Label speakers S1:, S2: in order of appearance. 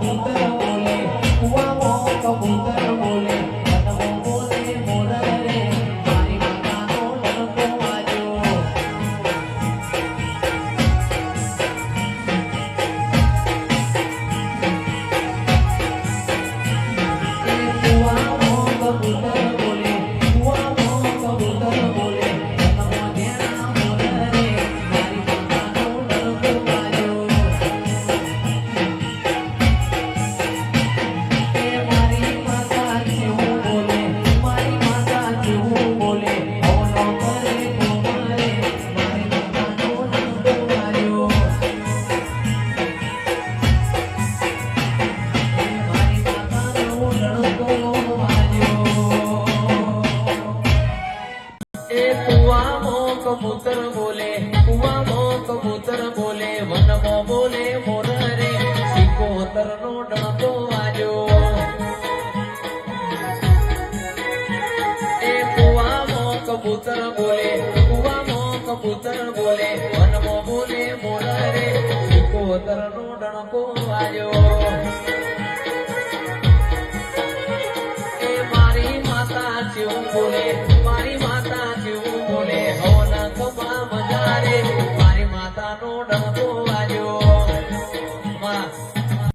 S1: કબૂતર બોલે કુવામાં કબૂતર બોલે વનમાં બોલે મોર રે મારી માતાનો ડણકો વાગ્યો કબૂતર બોલે કુવામાં કબૂતર બોલે વનમાં બોલે મોર રે સિકોતરનો ડણકો વાગ્યો એ કુવામાં કબૂતર બોલે કુવામાં કબૂતર બોલે વનમાં બોલે મોર રે સિકોતરનો ડણકો વાગ્યો